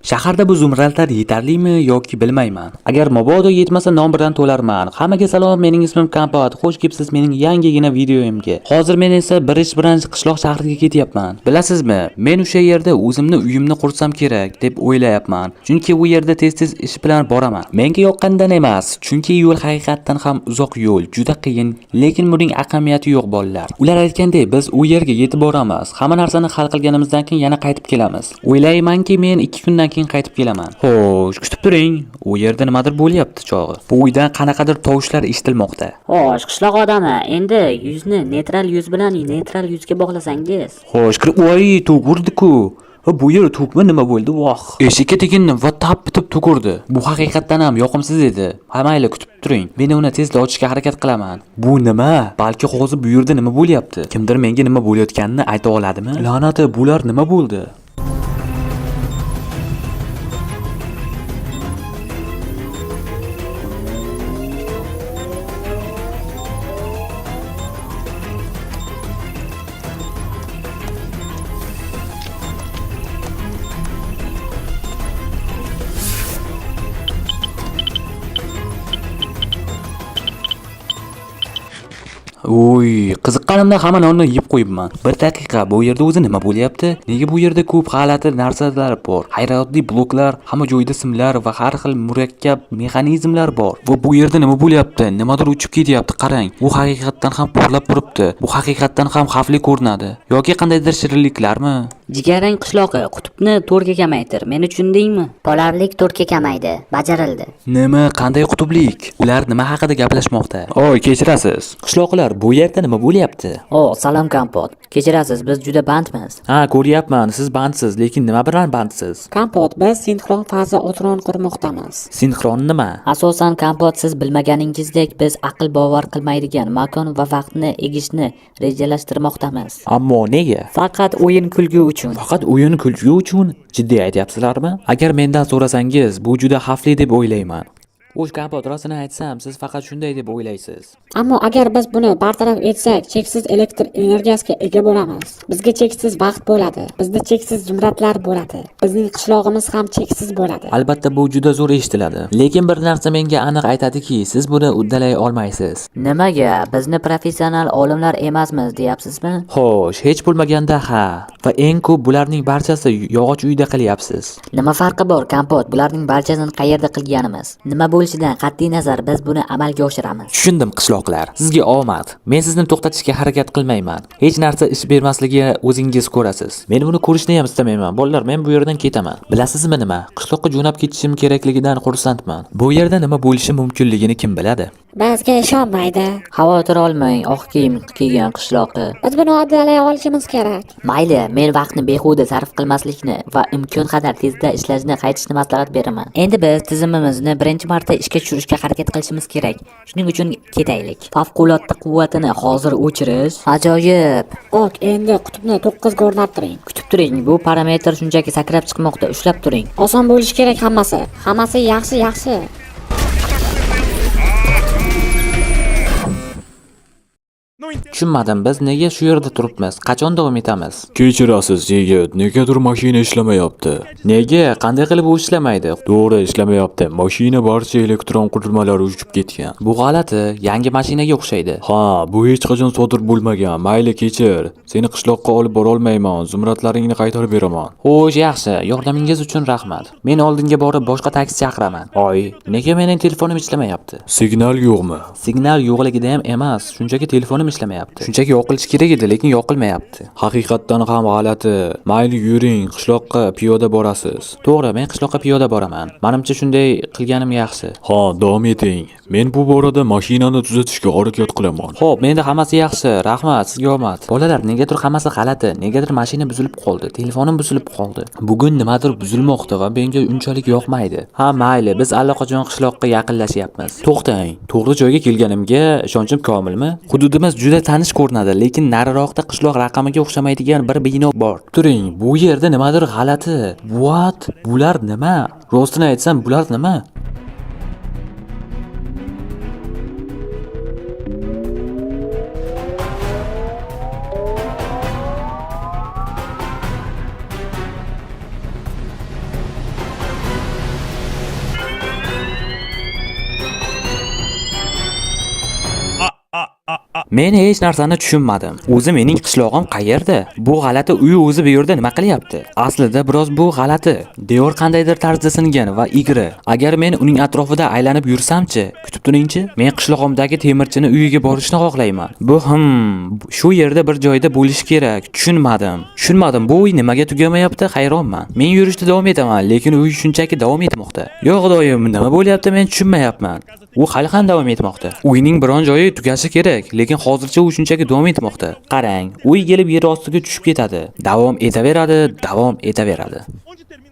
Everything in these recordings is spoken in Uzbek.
Shaharda bu zumradlar yetarlimi yoki bilmayman. Agar mabodo yetmasa nom bilan to'larman. Hammaga salom, mening ismim Kompot. Xush kelibsiz mening yangigina videoyimga. Hozir men esa Birinchi qishloq shahriga ketyapman. Bilasizmi, men o'sha yerda o'zimni uyimni qursam kerak deb o'ylayapman. Chunki u yerda tez-tez ish bilan boraman. Menga yoqqandan emas, chunki yo'l haqiqatan ham uzoq yo'l, juda qiyin, lekin buning ahamiyati yo'q bolalar. Ular aytgandek, biz u yerga yetib boramiz. Hamma narsani hal qilganimizdan keyin yana qaytib kelamiz. O'ylaymanki, men 2 kundan keyin qaytib kelaman. Xo'sh, kutib turing. U yerda nimadir bo'lyapti chog'i. Bu uydan qanaqadir tovushlar eshitilmoqda. Xo'sh, qishloq odami, endi yuzni neytral yuz bilan neytral yuzga bog'lasangiz. Xo'sh, kirib voy, to'g'urdi-ku. Bu yer to'kma nima bo'ldi, voh. Eshikka teginni va tap bitib to'kurdi. Bu haqiqatan ham yoqimsiz edi. Ha mayli, kutib turing. Men uni tezda ochishga harakat qilaman. Bu nima? Balki hozir bu yerda nima bo'lyapti? Kimdir menga nima bo'layotganini ayta oladimi? La'nati, bular nima bo'ldi? Oy, qiziqqanimdan hamma nonni yeb qo'yibman. Bir daqiqa, bu yerda o'zi nima bo'lyapti? Nega bu yerda ko'p g'alati narsalar bor? Hayratli bloklar, hamma joyda simlar va har xil murakkab mexanizmlar bor. Va bu yerda nima bo'lyapti? Nimadir uchib ketyapti, qarang. Bu haqiqatan ham porlab turibdi. Bu haqiqatan ham xavfli ko'rinadi. Yoki qandaydir shirinliklarmi? Jigarrang qishloqi, qutbni 4 ga kamaytir. Meni tushundingmi? Polarlik 4 ga kamaydi. Bajarildi. Nima, qanday qutblik? Ular nima haqida gaplashmoqda? Oy, kechirasiz. Qishloqlar, bu yerda nima bo'lyapti? Salom Kompot. Kechirasiz, biz juda bandmiz. Ha, ko'ryapman, siz bandsiz, lekin nima bilan bandsiz? Kompot, biz sinxron faza otron qurmoqdamiz. Sinxron nima? Asosan Kompot, siz bilmaganingizdek biz aql bovar qilmaydigan makon va vaqtni egishni rejalashtirmoqdamiz. Ammo nega? Faqat o'yin kulgu uchun. Faqat o'yin kulgi uchun? Jiddiy aytyapsizlarmi? Agar mendan so'rasangiz, bu juda xavfli deb o'ylayman. O'sh Kompot, rostini aytsam, siz faqat shunday deb o'ylaysiz. Ammo agar biz buni bartaraf etsak, cheksiz elektr energiyasiga ega bo'lamiz. Bizga cheksiz vaqt bo'ladi. Bizda cheksiz zumradlar bo'ladi. Bizning qishlog'imiz ham cheksiz bo'ladi. Albatta bu juda zo'r eshitiladi. Lekin bir narsa menga aniq aytadiki, siz buni uddalay olmaysiz. Nimaga? Bizni professional olimlar emasmiz, deyapsizmi? Xo'sh, hech bo'lmaganda ha. Va eng ko'p bularning barchasi yog'och uyda qilyapsiz. Nima farqi bor, Kompot? Bularning barchasini qayerda qilganimiz? Nima bo'lishidan qat'iy nazar biz buni amalga oshiramiz. Tushundim qishloqlar. Sizga omad. Men sizni to'xtatishga harakat qilmayman. Hech narsa ish bermasligiga o'zingiz ko'rasiz. Men buni ko'rishni ham istamayman. Bolalar, men bu yerdan ketaman. Bilasizmi nima? Qishloqqa jo'nab ketishim kerakligidan xursandman. Bu yerda nima bo'lishi mumkinligini kim biladi? Bizga ishonmaydi. Xavotir olmang, oq kiyim kiygan qishloqi. Biz buni uddalay olishimiz kerak. Mayli, men vaqtni behuda sarf qilmaslikni va imkon qadar tezda ishlashni qaytishni maslahat beraman. Endi biz tizimimizni birinchi marta ishga tushirishga harakat qilishimiz kerak. Shuning uchun ketaylik. Favqulodda quvvatini hozir o'chirish ajoyib. Ok, endi qutbni 9 ga o'rnattiring. Kutib turing, bu parametr shunchaki sakrab chiqmoqda. Ushlab turing. Oson bo'lishi kerak hammasi. Hammasi yaxshi. Tushunmadim, biz nega shu yerda turibmiz? Qachon davom etamiz? Kechirasiz yigit, negadir mashina ishlamayapti. Nega? Qanday qilib u ishlamaydi? To'g'ri, ishlamayapti. Mashina barcha elektron qurilmalari uchib ketgan. Bu g'alati, yangi mashinaga o'xshaydi. Ha, bu hech qachon sodir bo'lmagan. Mayli, kechir. Seni qishloqqa olib bora olmayman. Zumradlaringni qaytarib beraman. Xo'sh, yaxshi. Yordamingiz uchun rahmat. Men oldinga borib boshqa taksi chaqiraman. Oy, nega mening telefonim ishlamayapti? Signal yo'qmi? Signal yo'qligida ham emas, shunchaki telefonim ishlamayapti. Shunchaki yoqilishi kerak edi, lekin yoqilmayapti. Haqiqatdan ham g'alati. Mayli, yuring, qishloqqa piyoda borasiz. To'g'ri, men qishloqqa piyoda boraman. Menimcha shunday qilganim yaxshi. Ha, davom eting. Men bu borada mashinani tuzatishga harakat qilaman. Xo'p, menda hammasi yaxshi. Rahmat, sizga omad. Bolalar, negadir hammasi g'alati. Negadir mashina buzilib qoldi, telefonim buzilib qoldi. Bugun nimadir buzilmoqda va menga unchalik yoqmaydi. Ha, mayli, biz allaqachon qishloqqa yaqinlashyapmiz. To'xtang. To'g'ri joyga kelganimga ishonchim komilmi? Hududimiz juda tanish ko'rinadi, lekin nariroqda qishloq raqamiga o'xshamaydigan bir bino bor. Turing, bu yerda nimadir g'alati. What? Bular nima? Rostini aytsam, bular nima? Men hech narsani tushunmadim. O'zi mening qishlog'im qayerda? Bu g'alati uy o'zi bu yerda nima qilyapti? Aslida biroz bu g'alati. Devor qandaydir tarzda singan va egri. Agar men uning atrofida aylanib yursamchi, kutib turingchi, men qishlog'imdagi temirchini uyiga borishni xohlayman. Bu shu yerda bir joyda bo'lishi kerak. Tushunmadim. Bu uy nimaga tugamayapti? Hayronman. Men yurishda davom etaman, lekin uy shunchaki davom etmoqda. Yo'q doim, nima bo'lyapti men tushunmayapman. U hali ham davom etmoqda. Uyning biron joyi tugashi kerak, lekin hozircha u shunchaki davom etmoqda. Qarang, uy kelib yer ostiga tushib ketadi. Davom etaveradi.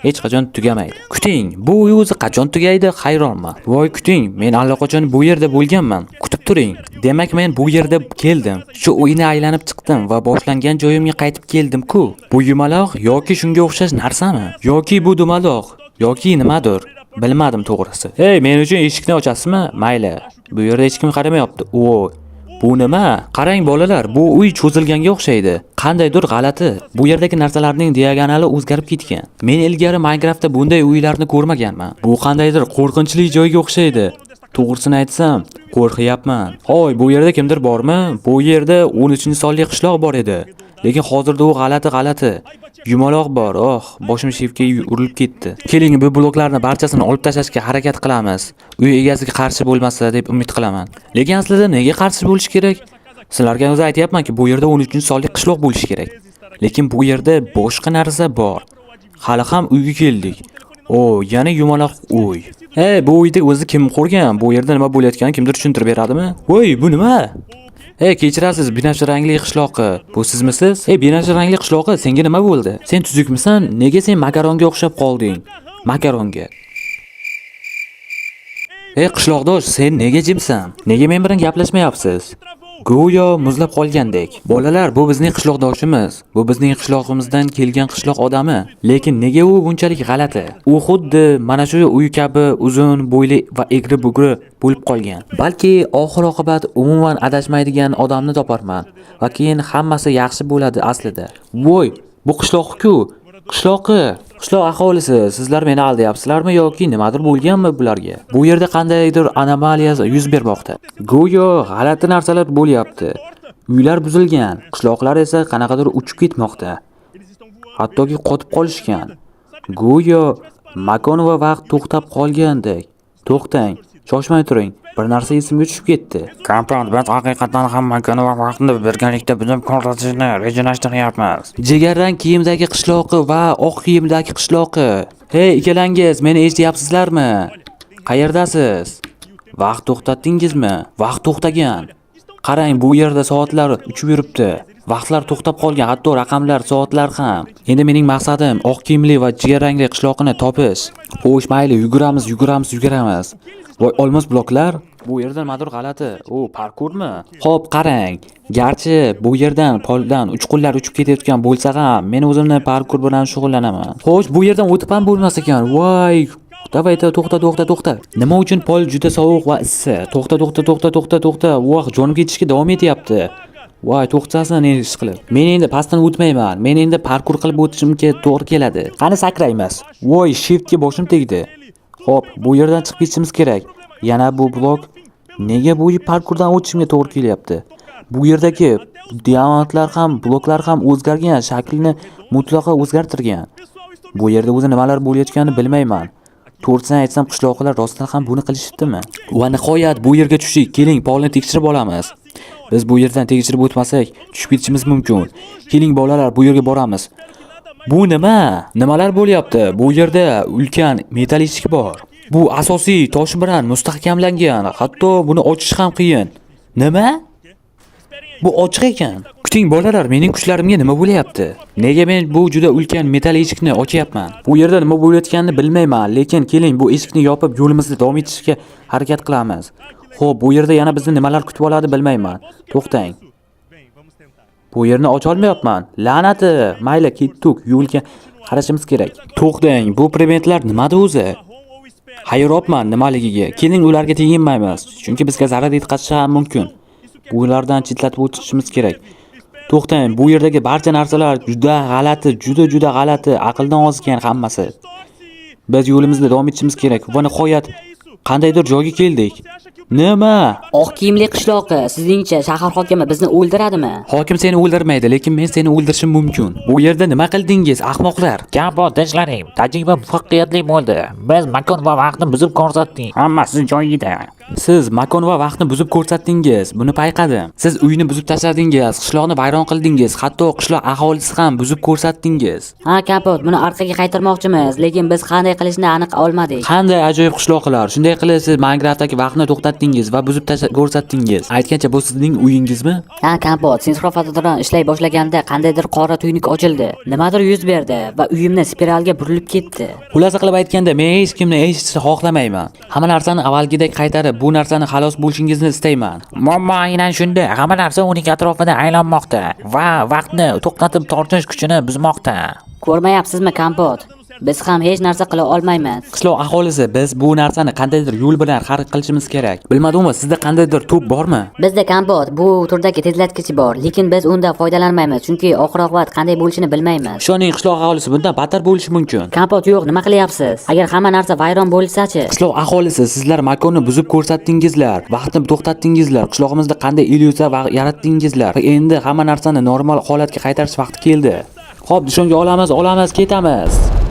Hech qachon tugamaydi. Kuting, bu uy o'zi qachon tugaydi? Hayronman. Voy kuting, men allaqachon bu yerda bo'lganman. Kutib turing. Demak men bu yerda keldim. Shu uyni aylanib chiqdim va boshlangan joyimga qaytib keldim-ku. Bu yumaloq yoki shunga o'xshash narsami? Yoki bu dumaloq yoki nimadir? Bilmadim to'g'risi. Hey, men uchun eshikni ochasizmi? Mayli. Bu yerda hech kim qaramayapti. Bu nima? Qarang bolalar, bu uy cho'zilganga o'xshaydi. Qandaydir g'alati. Bu yerdagi narsalarning diagonali o'zgarib ketgan. Men ilgari Minecraftda bunday uylarni ko'rmaganman. Bu qandaydir qo'rqinchli joyga o'xshaydi. To'g'risini aytsam, qo'rqyapman. Hoy, bu yerda kimdir bormi? Bu yerda 13-sonli qishloq bor edi. Lekin hozirda u g'alati. Yumaloq bor. Boshim shifga urilib ketdi. Keling, bu bloklarni barchasini olib tashlashga harakat qilamiz. Uy egasiga qarshi bo'lmasa deb umid qilaman. Lekin aslida nega qarshi bo'lish kerak? Sizlarga o'zi aytayapmanki, bu yerda 13-sonli qishloq bo'lishi kerak. Lekin bu yerda boshqa narsa bor. Hali ham uyga keldik. Yana yumaloq uy. Hey, bu uyda o'zi kim qurgan? Bu yerda nima bo'layotganini kimdir tushuntirib beradimi? Voy, bu nima? Hey, kechirasiz, binafsha rangli qishloqi. Bu sizmisiz? Hey, binafsha rangli qishloqi, senga nima bo'ldi? Sen tuzukmisan? Nega sen makaronga o'xshab qolding? Makaronga. Hey, qishloqdosh, sen nega jimsan? Nega men bilan gaplashmayapsiz? Go'yo muzlab qolgandek. Bolalar, bu bizning qishloqdoshimiz. Bu bizning qishlog'imizdan kelgan qishloq odami. Lekin nega u bunchalik g'alati? U xuddi mana shu uy kabi uzun, bo'yli va egri-bugri bo'lib qolgan. Balki oxir-oqibat umuman adashmaydigan odamni toparman va keyin hammasi yaxshi bo'ladi aslida. Voy, bu qishloq-ku. Qishloq aholisi, sizlar meni aldayapsizlarmi yoki nimadir bo'lganmi bularga? Bu yerda qandaydir anomaliya yuz bermoqda. Go'yo g'alati narsalar bo'lyapti. Uylar buzilgan, qishloqlar esa qanaqadir uchib ketmoqda. Hattoki qotib qolishgan. Go'yo makon va vaqt to'xtab qolgandek. To'xtang, shoshmay turing. Bir narsa esimga tushib ketdi. Kompaniya biz haqiqatan ham makon va vaqtni birgalikda buzib ko'rsatishni rejalashtiryapmiz. Jigarrang kiyimdagi qishloqi va oq kiyimdagi qishloqi. Hey, ikkalangiz, meni eshityapsizlarmi? Qayerdasiz? Vaqt to'xtatdingizmi? Vaqt to'xtagan. Qarang, bu yerda soatlar uchib yuribdi. Vaqtlar to'xtab qolgan, hatto raqamlar, soatlar ham. Endi mening maqsadim oq kiyimli va jigarrangli qishloqni topish. Xo'sh, mayli, yuguramiz. Voy, olmos bloklar. Bu yerda nimadir g'alati. Parkurmi? Xo'p, qarang. Garchi bu yerdan poldan uchqunlar uchib ketayotgan bo'lsa ham, men o'zimni parkur bilan shug'ullanaman. Xo'sh, bu yerdan o'tib ham bo'lmas ekan. Voy, davay, to'xta. Nima uchun pol juda sovuq va issiq? To'xta. Voh, jonim ketishga davom etyapti. Voy, to'xtasin ish qilib. Men endi pastdan o'tmayman. Men endi parkur qilib o'tishimga to'g'ri keladi. Qani sakraymiz. Voy, shiftga boshim tegdi. Xo'p, bu yerdan chiqib ketishimiz kerak. Yana bu blok. Nega bu parkurdan o'tishimga to'g'ri kelyapti? Bu yerdagi diamantlar ham, bloklar ham o'zgargan, shaklini mutlaqo o'zgartirgan. Bu yerda o'zi nimalar bo'layotganini bilmayman. To'g'risini aytsam, qishloqlar rostdan ham buni qilishibdimi? Va nihoyat bu yerga tushdik. Keling, polni tekshirib olamiz. Biz bu yerdan tekshirib o'tmasak, tushib ketishimiz mumkin. Keling bolalar, bu yerga boramiz. Bu nima? Nimalar bo'lyapti? Bu yerda ulkan metal eshik bor. Bu asosiy tosh bilan mustahkamlangan. Hatto buni ochish ham qiyin. Nima? Bu ochiq ekan. Kuting bolalar, mening kuchlarimga nima bo'layapti? Nega men bu juda ulkan metal eshikni ochyapman? Bu yerda nima bo'layotganini bilmayman, lekin keling bu eshikni yopib yo'limizni davom etishga harakat qilamiz. Xo'p, bu yerda yana bizni nimalar kutib oladi bilmayman. To'xtang. Bu yerni ocha olmayapman. La'nati. Mayli, ketdik. Yo'lga qarashimiz kerak. To'xtang, bu preventlar nimada o'zi? Hayropman nimaligiga. Keling ularga teginmaymiz, chunki bizga zarar yetkazishi ham mumkin. Bulardan chetlatib o'tishimiz kerak. To'xtang, bu yerdagi barcha narsalar juda g'alati, aqldan ozgan hammasi. Biz yo'limizda davom etishimiz kerak va nihoyat qandaydir joyga keldik. Nima? Oq kiyimli qishloqi, sizningcha shahar hokimi bizni o'ldiradimi? Hokim seni o'ldirmaydi, lekin men seni o'ldirishim mumkin. Bu yerda nima qildingiz, ahmoqlar? Kampo tinchlaring, tajriba muvaffaqiyatli bo'ldi. Biz makon va vaqtni buzib ko'rsatdik. Hammasi joyida. Siz makon va vaqtni buzib ko'rsatdingiz. Buni payqadim. Siz uyni buzib tashladingiz, qishloqni vayron qildingiz, hatto qishloq aholisi ham buzib ko'rsatdingiz. Ha, Kapot, buni orqaga qaytarmoqchimiz, lekin biz qanday qilishni aniq olmadik. Qanday ajoyib qishloqlar. Shunday qilib siz Minecraftdagi vaqtni to'xtatdingiz va buzib ko'rsatdingiz. Aytgancha bu sizning uyingizmi? Ha, Kapot, sinxrofatodron ishlay boshlaganda qandaydir qora tuynik ochildi. Nimadir yuz berdi va uyimni spiralga burilib ketdi. Xulosa qilib aytganda, men hech kimni eshitishni xohlamayman. Hamma narsani avvalgidek qaytarib, bu narsani xalos bo'lishingizni istayman. Muammo aynan shunda. Hamma narsa uning atrofida aylanmoqda va vaqtni to'xtatib tortish kuchini buzmoqda. Ko'rmayapsizmi, Kapot? Biz ham hech narsa qila olmaymiz. Qishloq aholisi, biz bu narsani qandaydir yo'l bilan xarid qilishimiz kerak. Bilmadimmi, sizda qandaydir to'p bormi? Bizda Kapot, bu turdagi tezlatgich bor, lekin biz undan foydalanmaymiz, chunki oxir-oqibat qanday bo'lishini bilmaymiz. Ishoning, qishloq aholisi bundan battar bo'lishi mumkin. Kapot, yo'q, nima qilyapsiz? Agar hamma narsa vayron bo'lsa-chi? Qishloq aholisi, sizlar makonni buzib ko'rsatdingizlar, vaqtni to'xtatdingizlar, qishlog'imizda qanday illyuziya yaratdingizlar. Va endi hamma narsani normal holatga qaytarish vaqti keldi. Xo'p, dushonga olamiz, ketamiz.